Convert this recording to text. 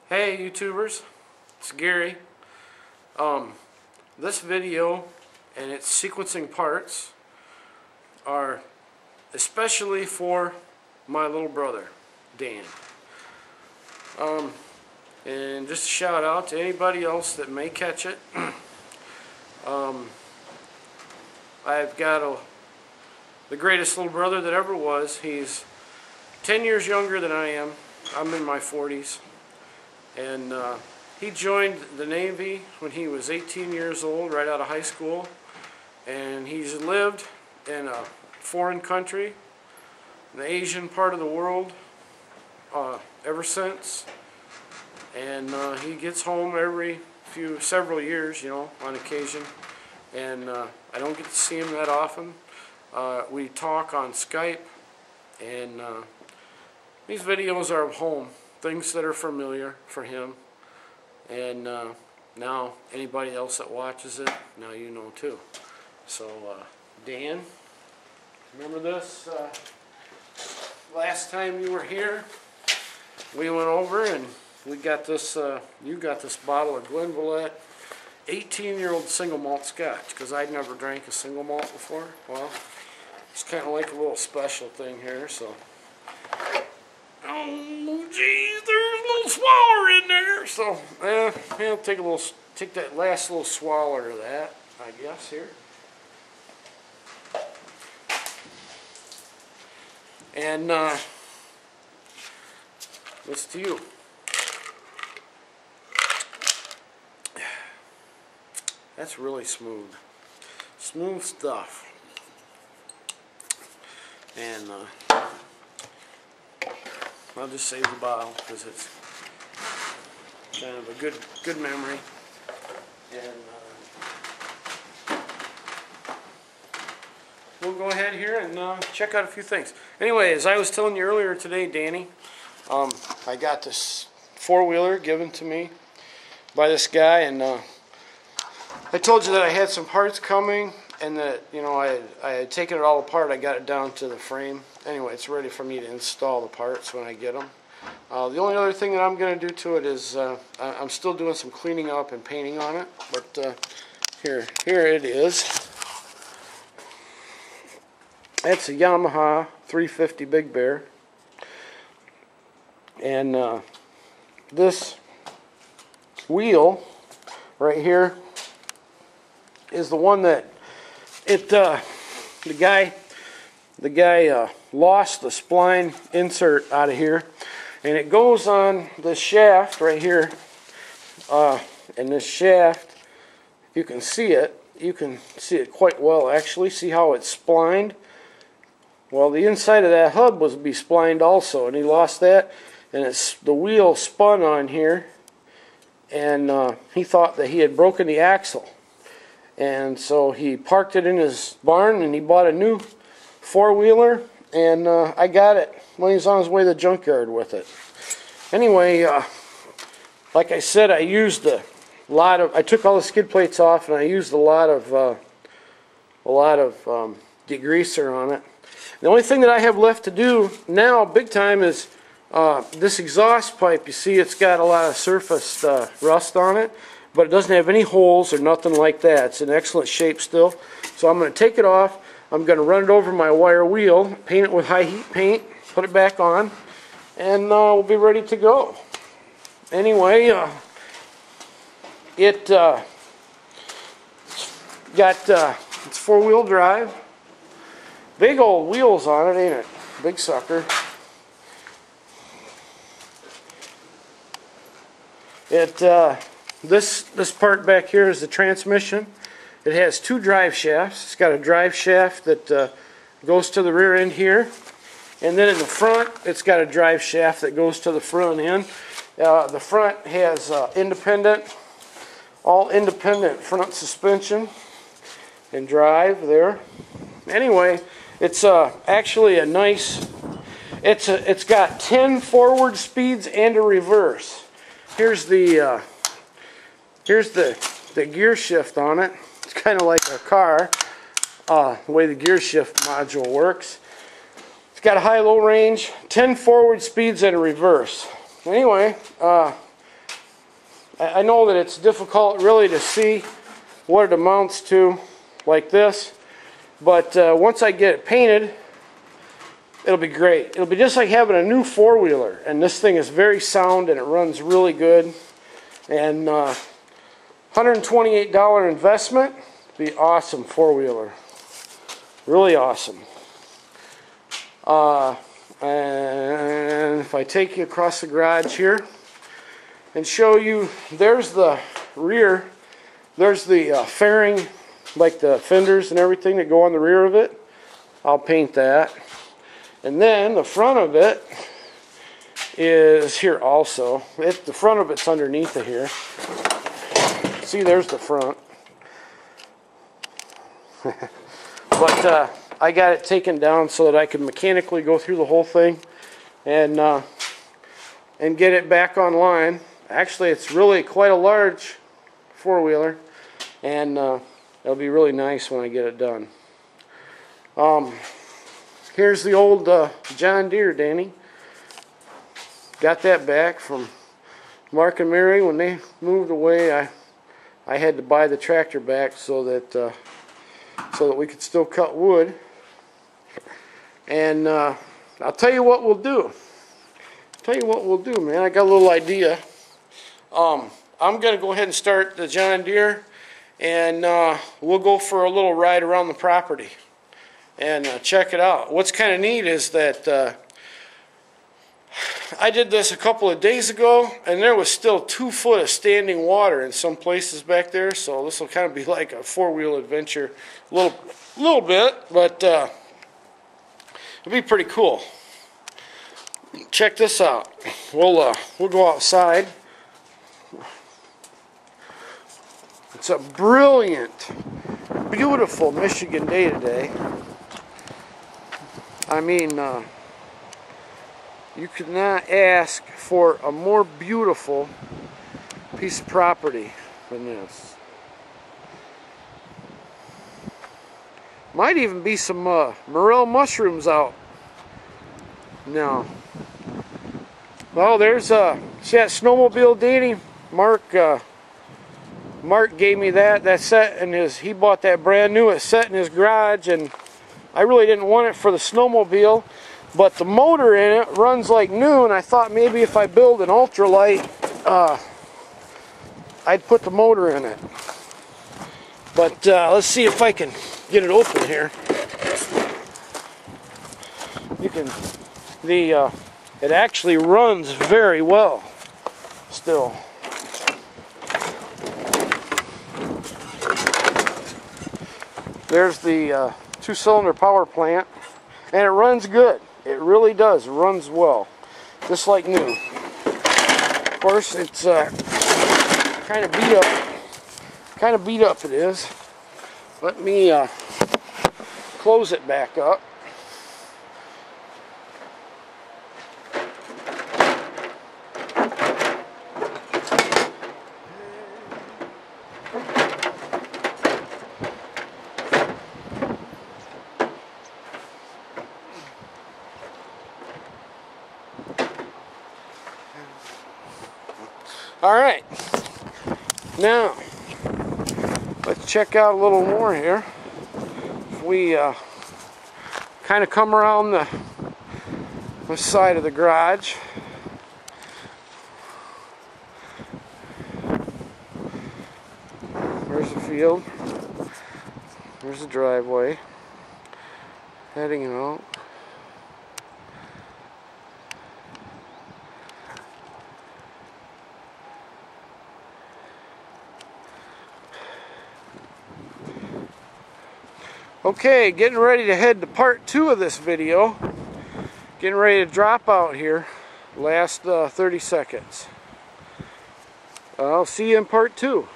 Hey YouTubers, it's Gary. This video and its sequencing parts are especially for my little brother, Dan. And just a shout out to anybody else that may catch it. I've got the greatest little brother that ever was. He's 10 years younger than I am. I'm in my 40s. And he joined the Navy when he was 18 years old, right out of high school. And he's lived in a foreign country, in the Asian part of the world, ever since. And he gets home every several years, you know, on occasion. And I don't get to see him that often. We talk on Skype, and these videos are of home. Things that are familiar for him, and now anybody else that watches it, now you know too. So Dan, remember this? Last time you were here, we went over and we got this. You got this bottle of Glenlivet 18-year-old single malt Scotch, because I'd never drank a single malt before. Well, it's kind of like a little special thing here. So. Oh, geez, there's a little swallower in there. So, yeah, take that last little swallower of that, I guess, here. And, this to you. That's really smooth. Smooth stuff. And, I'll just save the bottle because it's kind of a good memory. And we'll go ahead here and check out a few things. Anyway, as I was telling you earlier today, Danny, I got this four-wheeler given to me by this guy, and I told you that I had some parts coming, and that, you know, I had taken it all apart. I got it down to the frame. Anyway, it's ready for me to install the parts when I get them. The only other thing that I'm going to do to it is I'm still doing some cleaning up and painting on it. But here it is. That's a Yamaha 350 Big Bear. And this wheel right here is the one that the guy lost the spline insert out of here, and it goes on this shaft right here. And this shaft, you can see it quite well actually. See how it's splined? Well, the inside of that hub was to be splined also, and he lost that, and the wheel spun on here, and he thought that he had broken the axle. And so he parked it in his barn, and he bought a new four-wheeler, and I got it when he was on his way to the junkyard with it. Anyway, like I said, I took all the skid plates off, and I used a lot of degreaser on it. The only thing that I have left to do now, big time, is this exhaust pipe. You see, it's got a lot of surfaced rust on it, but it doesn't have any holes or nothing like that. It's in excellent shape still. So I'm going to take it off. I'm going to run it over my wire wheel, paint it with high heat paint, put it back on, and we'll be ready to go. Anyway, it's four-wheel drive. Big old wheels on it, ain't it? Big sucker. This part back here is the transmission. It has two drive shafts. It's got a drive shaft that goes to the rear end here, and then in the front it's got a drive shaft that goes to the front end. The front has all independent front suspension and drive there. Anyway, it's actually a nice. It's got 10 forward speeds and a reverse. Here's the gear shift on it. It's kind of like a car, the way the gear shift module works. It's got a high-low range, 10 forward speeds and a reverse. Anyway, I know that it's difficult really to see what it amounts to like this, but once I get it painted, it'll be great. It'll be just like having a new four-wheeler, and this thing is very sound and it runs really good. And $128 investment, be awesome four-wheeler, really awesome. And if I take you across the garage here and show you, there's the rear, there's the fairing, like the fenders and everything that go on the rear of it. I'll paint that. And then the front of it is here also. The front of it's underneath of here. See, there's the front. But I got it taken down so that I can mechanically go through the whole thing and get it back online. Actually, it's really quite a large four-wheeler, and it'll be really nice when I get it done. Here's the old John Deere, Danny. Got that back from Mark and Mary when they moved away. I had to buy the tractor back so that we could still cut wood. And I'll tell you what we'll do. Man. I got a little idea. I'm going to go ahead and start the John Deere, and we'll go for a little ride around the property and check it out. What's kind of neat is that I did this a couple of days ago, and there was still 2 foot of standing water in some places back there, so this will kind of be like a four-wheel adventure a little bit, but it'll be pretty cool. Check this out. We'll go outside. It's a brilliant, beautiful Michigan day today. I mean, you could not ask for a more beautiful piece of property than this. Might even be some morel mushrooms out now. Well, there's see that snowmobile, Danny? Mark gave me that set in his, he bought that brand new, it's set in his garage, and I really didn't want it for the snowmobile, but the motor in it runs like new, and I thought maybe if I build an ultralight, I'd put the motor in it. But let's see if I can get it open here. You can, it actually runs very well still. There's the 2-cylinder power plant, and it runs good. It really does. It runs well, just like new. Of course, it's kind of beat up. Kind of beat up it is. Let me close it back up. All right, now let's check out a little more here. If we kind of come around the side of the garage, there's the field, there's the driveway, heading out. Okay, getting ready to head to part 2 of this video. Getting ready to drop out here. Last 30 seconds. I'll see you in part 2.